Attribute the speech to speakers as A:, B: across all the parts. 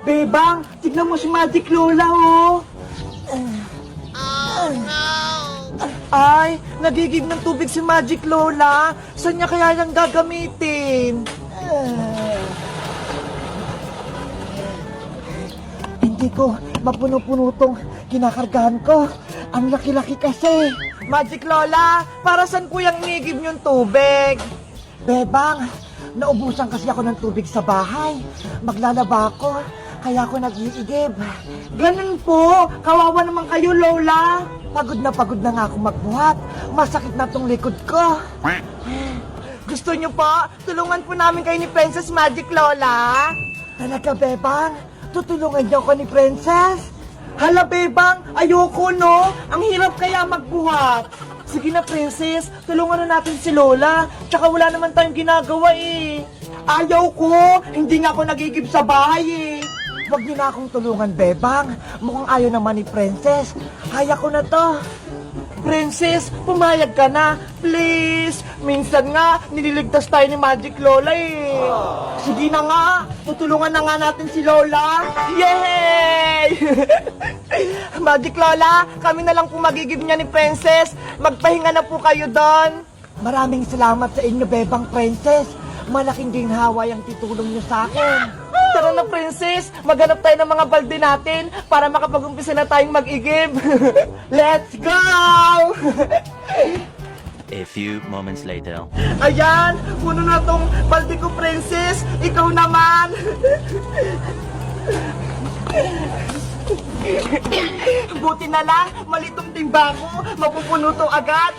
A: Bebang, tignan mo si Magic Lola, oh. Ay, nagigib ng tubig si Magic Lola. Saan niya kaya yung gagamitin? Hindi ko mapuno-puno tong kinakargahan ko. Ang laki-laki kasi. Magic Lola, para saan ko yung nigib yung tubig? Bebang, naubusan kasi ako ng tubig sa bahay. Maglalaba ako, kaya ako nag-iigib. Ganun po, kawawa naman kayo, Lola. Pagod na nga ako magbuhat. Masakit na tong likod ko. Gusto niyo po, tulungan po namin kayo ni Princess Magic Lola? Talaga, Bebang? Tutulungan niyo ako ni Princess? Hala, Bebang, ayoko, no? Ang hirap kaya magbuhat. Sige na, Princess, tulungan na natin si Lola. Tsaka wala naman tayong ginagawa, eh. Ayaw ko, hindi nga ako nagigib sa bahay, eh. Huwag niyo na akong tulungan, Bebang. Mukhang ayaw naman ni Princess. Kaya ko na to. Princess, pumayag ka na. Please. Minsan nga, nililigtas tayo ni Magic Lola, eh. Sige na nga, tutulungan na nga natin si Lola. Yay! Magic Lola, kami na lang po magigib niya ni Princess. Magpahinga na po kayo doon. Maraming salamat sa inyo, Bebang Princess. Malaking ginhawa yung titulong niyo sa akin. Tara na, Princess. Maghanap tayo ng mga balde natin para makapag-umpisa na tayong mag-igib. Let's go!
B: A few moments later.
A: Ayan, puno na tong balde ko, Princess. Ikaw naman. Buti na lang, malitong timba ko. Mapupuno to agad.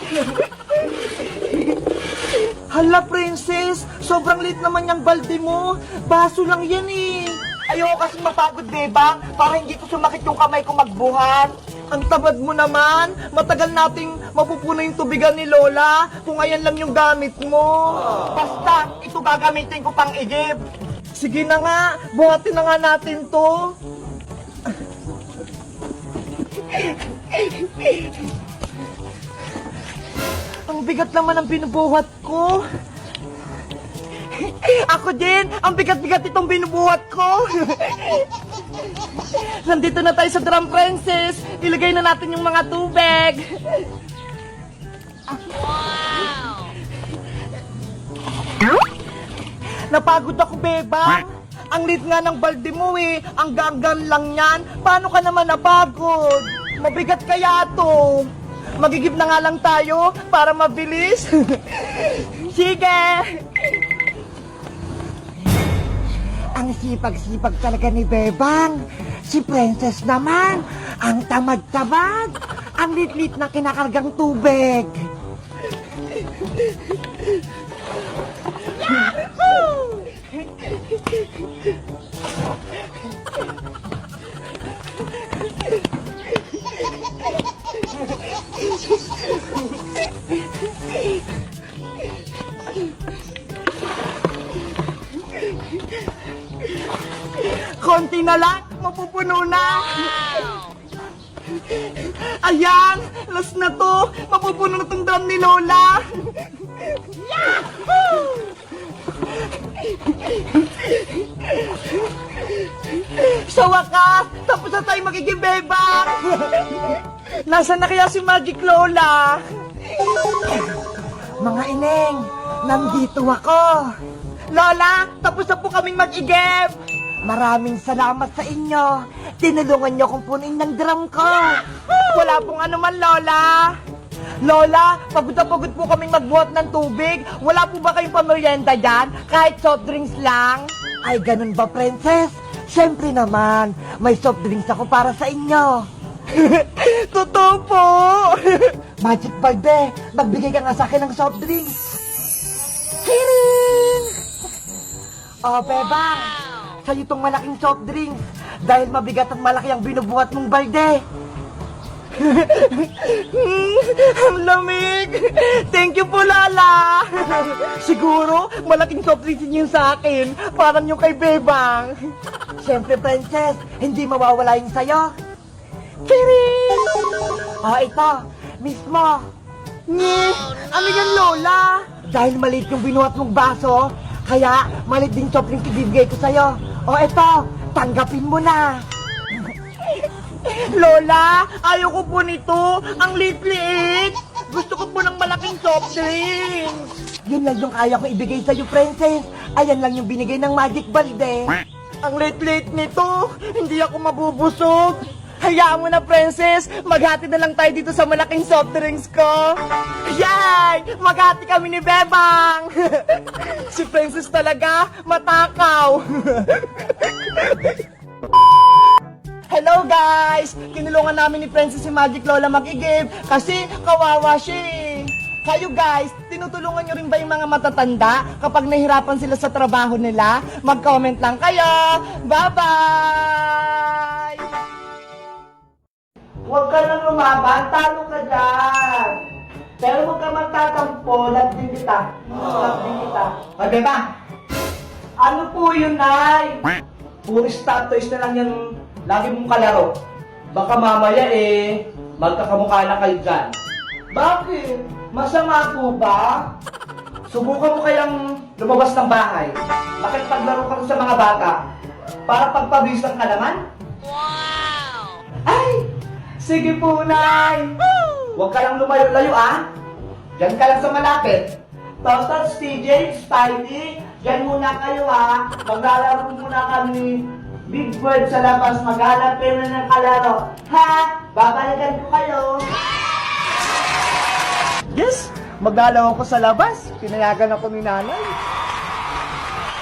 A: Hala, Princess, sobrang lit naman yung balde mo. Baso lang yan, eh. Ayoko kasi mapagod, Bebang, para hindi ko sumakit yung kamay ko magbuhat. Ang tamad mo naman. Matagal nating mapupuno yung tubigan ni Lola kung ayan lang yung gamit mo. Basta, ito gagamitin ko pang igib. Sige na nga, buhatin na nga natin to. Ang bigat naman ang binubuhat ko. Ako din, ang bigat-bigat itong binubuhat ko. Nandito na tayo sa drum, Princess. Ilagay na natin yung mga tubig. Wow! Napagod ako, Bebang. Ang lit nga ng balde mo, eh. Ang ganggan lang yan. Paano ka naman napagod? Mabigat kaya to. Magigib na nga lang tayo para mabilis. Sige! Ang sipag-sipag talaga ni Bebang. Si Princess naman, ang tamad-tamad. Ang lit-lit na kinakargang tubig. Yahoo! Konti na lang, mapupuno na. Ayan, last na to. Mapupuno na tong drum ni Lola. Yahoo! Sa wakas, tapos na tayo magiging Bebang. Nasaan na kaya si Magic Lola? Mga ineng, nandito ako. Lola, tapos na po kaming mag-igib. Maraming salamat sa inyo. Tinulungan niyo akong punin ng drum ko. Wala pong anuman, Lola. Lola, pagod na pagod po kaming magbuhat ng tubig. Wala po ba kayong pamerienda dyan? Kahit soft drinks lang? Ay, ganun ba, Princess? Siyempre naman, may soft drinks ako para sa inyo. Totoo po. Magic Balde, magbigay ka nga sa akin ng soft drinks. Kiring! Oh, Bebang, sa'yo itong malaking soft drinks dahil mabigat at malaki ang binubuhat mong balde. Ang lamig! Thank you po, Lala! Siguro, malaking soft drinks yun sa akin. Parang yung kay Bebang. Siyempre, Princess, hindi mawawala yung sayo. Kiring! Oh, ito, mismo. Ni, ano yan, Lola? Dahil maliit yung binuhat mong baso, Kaya, malit din soft drink ibibigay ko sa'yo. O eto, tanggapin mo na. Lola, ayoko po nito. Ang liit-liit. Gusto ko po ng malaking soft drink. Yun lang yung kaya ko ibigay sa'yo, princess. Ayan lang yung binigay ng Magic Balde. Ang liit-liit nito. Hindi ako mabubusog. Hayaan mo na, princess. Maghati na lang tayo dito sa malaking soft drinks ko. Yay! Maghati kami ni Bebang. Si princess talaga, matakaw. Hello guys! Kinulungan namin ni Princess si Magic Lola mag-i-give kasi kawawa siya eh. Kayo guys, tinutulungan nyo rin ba yung mga matatanda kapag nahihirapan sila sa trabaho nila? Mag-comment lang kayo! Bye-bye! Huwag ka nang lumaban, talo ka dyan! Pero huwag ka magtatampo, lagding kita. Lagding kita. Ay, Beba! Ano po yun, Nay? Puro stop toys na lang yung lagi mong kalaro. Baka mamaya magkakamukha na kayo dyan. Bakit? Masama po ba? Subukan mo kayang lumabas ng bahay. Bakit paglaro ka sa mga bata? Para pagpabisan ka naman? Wow! Ay! Sige po, Nay! Huwag ka lang lumayo-layo, ah! Diyan ka lang sa malapit. Totots, TJ, Spidey, diyan muna kayo, ha! Maglalaro muna kami Big Bird sa labas, maghanap kayo na ng kalaro. Ha? Babalikan ko kayo. Yes! Maglalaro ko sa labas. Pinayagan ako ni nanay.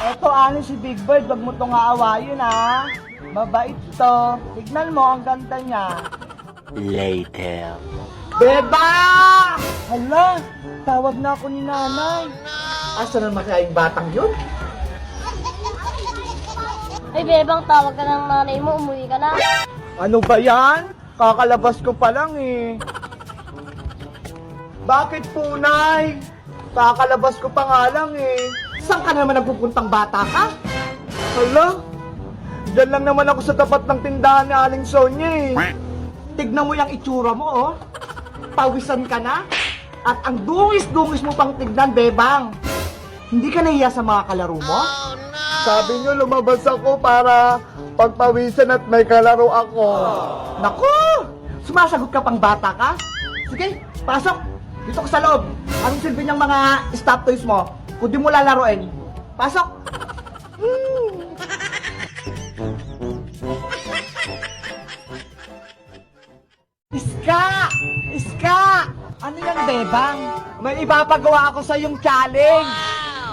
A: Eto, ano si Big Bird, wag mo itong aawayin, ha? Mabait to. Tignan mo, ang ganda niya.
B: Later.
A: Beba! Hala, tawag na ako ni nanay. Asa naman kaya yung batang yun?
C: Ay, Bebang, tawag ka ng nanay mo, umuwi ka na.
A: Ano ba yan? Kakalabas ko pa lang eh. Bakit po, Nay? Kakalabas ko pa nga lang eh. Saan ka naman nagpupuntang bata ka? Hala, dyan lang naman ako sa tapat ng tindahan ni Aling Sonia eh. Tignan mo yung itsura mo oh. Pawisan ka na. At ang dungis-dungis mo pang tignan, Bebang. Hindi ka nahiya sa mga kalaro mo? Sabi niyo lumabas ako para pagpawisan at may kalaro ako. Naku! Sumasagot ka pang bata ka? Sige, pasok! Dito ka sa loob. Anong silbi niyang mga stop toys mo? Kung di mo lalaroin. Pasok! Iska! Iska! Ano yan, Bebang? May ipapagawa ako sa yung challenge.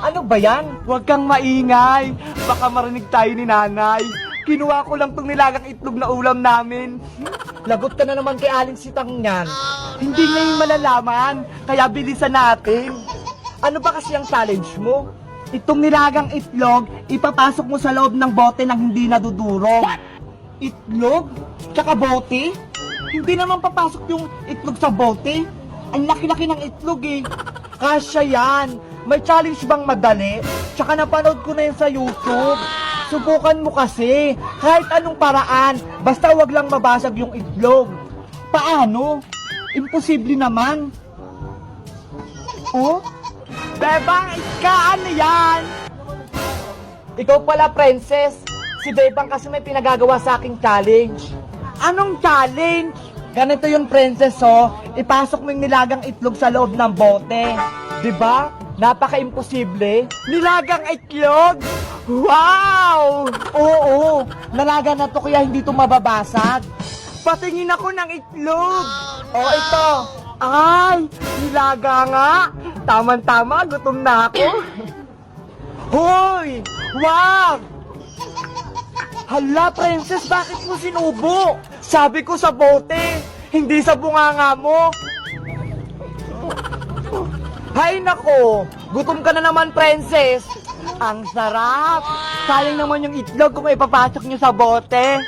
A: Ano ba yan? Huwag kang maingay. Baka marinig tayo ni nanay. Kinuha ko lang tong nilagang itlog na ulam namin. Lagot ka na naman kay Aling Sitang niyan. Hindi ngayon malalaman, kaya bilisan natin. Ano ba kasi ang challenge mo? Itong nilagang itlog, ipapasok mo sa loob ng bote nang hindi nadudurog. Itlog? Tsaka bote? Hindi naman papasok yung itlog sa bote. Ang laki-laki ng itlog eh. Kasya yan. May challenge bang madali? Tsaka napanood ko na yun sa YouTube. Subukan mo kasi. Kahit anong paraan. Basta wag lang mabasag yung itlog. Paano? Imposible naman. Oh? Bebang, ika, ano yan? Ikaw pala, princess. Si Bebang kasi may pinagagawa sa aking challenge. Anong challenge? Ganito yung princess, oh. Ipasok mo yung nilagang itlog sa loob ng bote. Diba? Napaka-imposible. Nilagang itlog? Wow! Oo, nalaga na to kaya hindi to mababasag. Patingin ako ng itlog. Oh, ito. Ay, nilaga nga. Tama-tama, gutom na ako. Hoy! Wag! Hala, princess, bakit mo sinubo? Sabi ko sa bote, hindi sa bunganga mo. Hay nako, gutom ka na naman, princess. Ang sarap. Sayang naman yung itlog kung ipapasok nyo sa bote.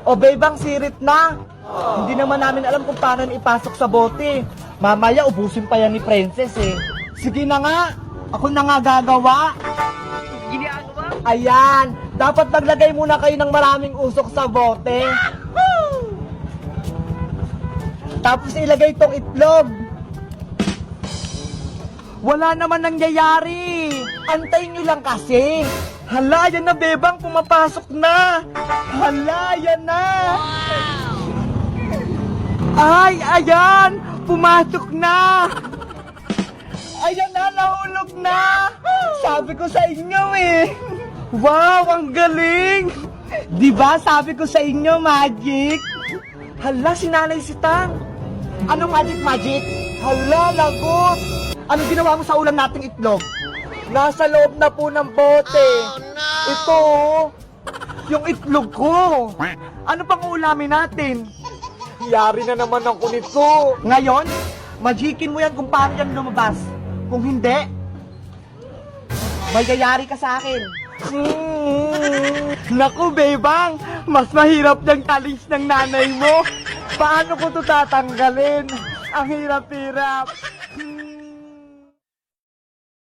A: O Bebang, sirit na. Hindi naman namin alam kung paano ipasok sa bote. Mamaya, ubusin pa yan ni princess eh. Sige na nga, ako na nga gagawa. Ginagawa? Ayan, dapat maglagay muna kayo ng maraming usok sa bote. Tapos ilagay itong itlog. Wala naman nangyayari. Antayin nyo lang kasi. Hala, yan na, Bebang, pumapasok na. Hala, yan na. Ay, ayan, pumasok na. Ayan na, nahulog na. Sabi ko sa inyo eh. Wow, ang galing. Diba, sabi ko sa inyo, magic. Hala, si Nanay Sitang. Ano magic? Hala, lagot. Ano ginawa mo sa ulam nating itlog? Nasa loob na po ng bote. Ito, yung itlog ko. Ano pang ulamin natin? Yari na naman ako nito. Ngayon, magikin mo yan kung paano yan lumabas. Kung hindi, may yayari ka sa akin. Naku, Bebang, mas mahirap yung talings ng nanay mo. Paano ko to tatanggalin? Ang hirap-hirap.